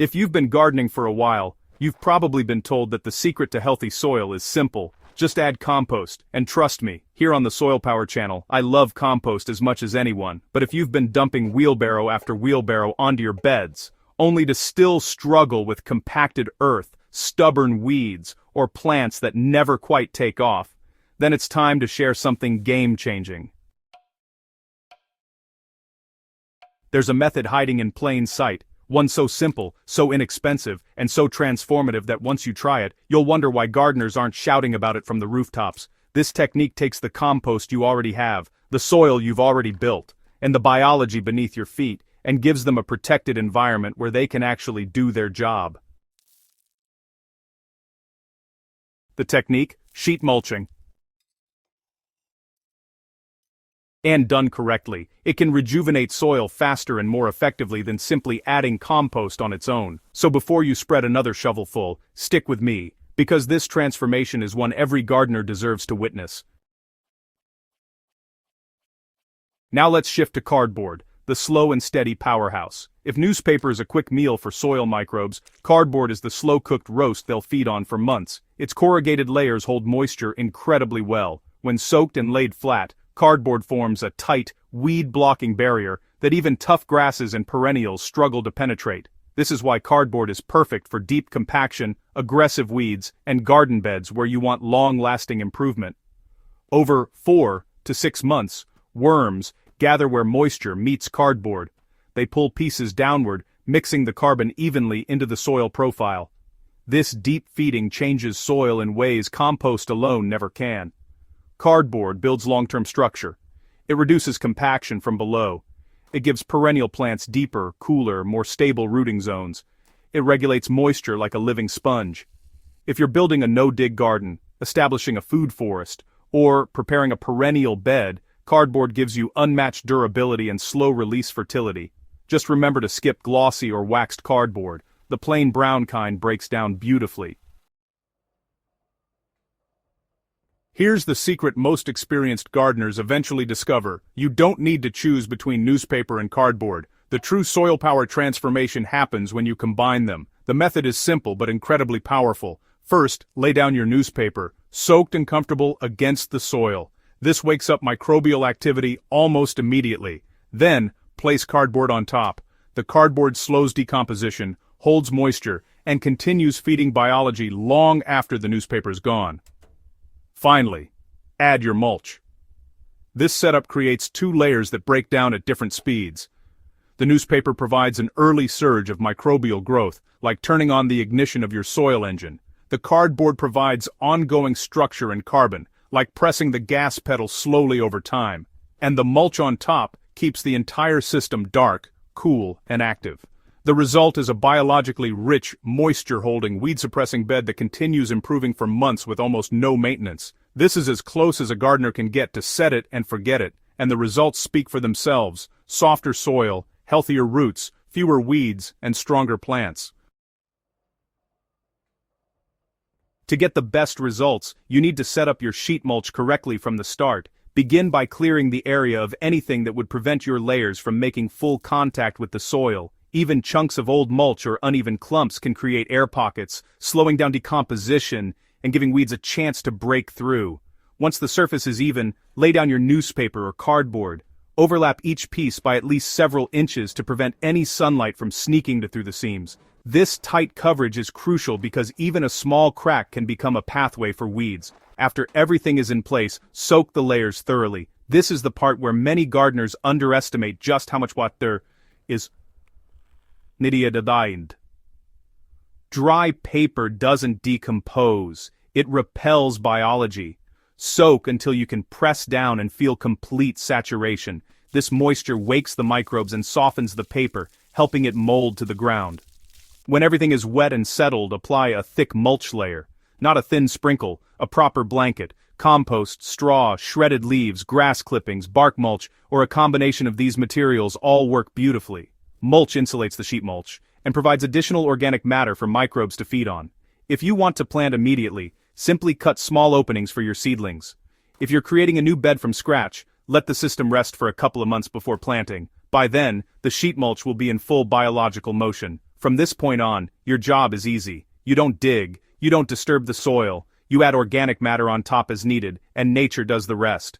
If you've been gardening for a while, you've probably been told that the secret to healthy soil is simple. Just add compost, and trust me, here on the Soilpower channel, I love compost as much as anyone, but if you've been dumping wheelbarrow after wheelbarrow onto your beds, only to still struggle with compacted earth, stubborn weeds, or plants that never quite take off, then it's time to share something game-changing. There's a method hiding in plain sight, one so simple, so inexpensive, and so transformative that once you try it, you'll wonder why gardeners aren't shouting about it from the rooftops. This technique takes the compost you already have, the soil you've already built, and the biology beneath your feet, and gives them a protected environment where they can actually do their job. The technique? Sheet mulching. And done correctly, it can rejuvenate soil faster and more effectively than simply adding compost on its own. So before you spread another shovelful, stick with me, because this transformation is one every gardener deserves to witness. Now let's shift to cardboard, the slow and steady powerhouse. If newspaper is a quick meal for soil microbes, cardboard is the slow-cooked roast they'll feed on for months. Its corrugated layers hold moisture incredibly well. When soaked and laid flat, cardboard forms a tight, weed-blocking barrier that even tough grasses and perennials struggle to penetrate. This is why cardboard is perfect for deep compaction, aggressive weeds, and garden beds where you want long-lasting improvement. Over 4 to 6 months, worms gather where moisture meets cardboard. They pull pieces downward, mixing the carbon evenly into the soil profile. This deep feeding changes soil in ways compost alone never can. Cardboard builds long-term structure. It reduces compaction from below. It gives perennial plants deeper, cooler, more stable rooting zones. It regulates moisture like a living sponge. If you're building a no-dig garden, establishing a food forest, or preparing a perennial bed, cardboard gives you unmatched durability and slow-release fertility. Just remember to skip glossy or waxed cardboard. The plain brown kind breaks down beautifully. Here's the secret most experienced gardeners eventually discover. You don't need to choose between newspaper and cardboard. The true soil power transformation happens when you combine them. The method is simple but incredibly powerful. First, lay down your newspaper, soaked and comfortable against the soil. This wakes up microbial activity almost immediately. Then, place cardboard on top. The cardboard slows decomposition, holds moisture, and continues feeding biology long after the newspaper's gone. Finally, add your mulch. This setup creates 2 layers that break down at different speeds. The newspaper provides an early surge of microbial growth, like turning on the ignition of your soil engine. The cardboard provides ongoing structure and carbon, like pressing the gas pedal slowly over time. And the mulch on top keeps the entire system dark, cool, and active. The result is a biologically rich, moisture-holding, weed-suppressing bed that continues improving for months with almost no maintenance. This is as close as a gardener can get to set it and forget it, and the results speak for themselves: softer soil, healthier roots, fewer weeds, and stronger plants. To get the best results, you need to set up your sheet mulch correctly from the start. Begin by clearing the area of anything that would prevent your layers from making full contact with the soil. Even chunks of old mulch or uneven clumps can create air pockets, slowing down decomposition and giving weeds a chance to break through. Once the surface is even, lay down your newspaper or cardboard. Overlap each piece by at least several inches to prevent any sunlight from sneaking through the seams. This tight coverage is crucial because even a small crack can become a pathway for weeds. After everything is in place, soak the layers thoroughly. This is the part where many gardeners underestimate just how much water is needed. Dry paper doesn't decompose, it repels biology. Soak until you can press down and feel complete saturation. This moisture wakes the microbes and softens the paper, helping it mold to the ground. When everything is wet and settled, apply a thick mulch layer. Not a thin sprinkle, a proper blanket. Compost, straw, shredded leaves, grass clippings, bark mulch, or a combination of these materials all work beautifully. Mulch insulates the sheet mulch and provides additional organic matter for microbes to feed on. If you want to plant immediately, simply cut small openings for your seedlings. If you're creating a new bed from scratch, let the system rest for a couple of months before planting. By then, the sheet mulch will be in full biological motion, From this point on, your job is easy. You don't dig, you don't disturb the soil, you add organic matter on top as needed, and nature does the rest.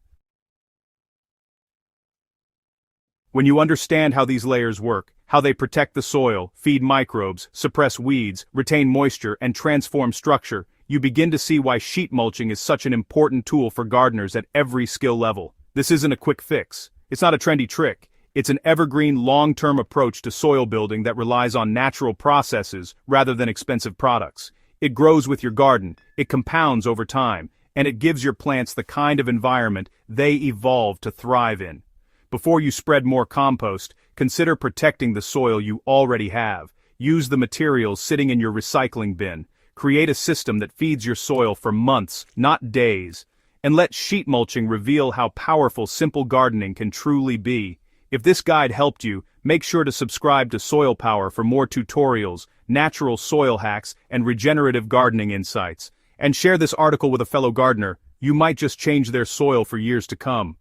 When you understand how these layers work, how they protect the soil, feed microbes, suppress weeds, retain moisture, and transform structure, you begin to see why sheet mulching is such an important tool for gardeners at every skill level. This isn't a quick fix. It's not a trendy trick. It's an evergreen, long-term approach to soil building that relies on natural processes rather than expensive products. It grows with your garden, it compounds over time, and it gives your plants the kind of environment they evolved to thrive in. Before you spread more compost, consider protecting the soil you already have. Use the materials sitting in your recycling bin. Create a system that feeds your soil for months, not days. And let sheet mulching reveal how powerful simple gardening can truly be. If this guide helped you, make sure to subscribe to Soilpower for more tutorials, natural soil hacks, and regenerative gardening insights. And share this article with a fellow gardener. You might just change their soil for years to come.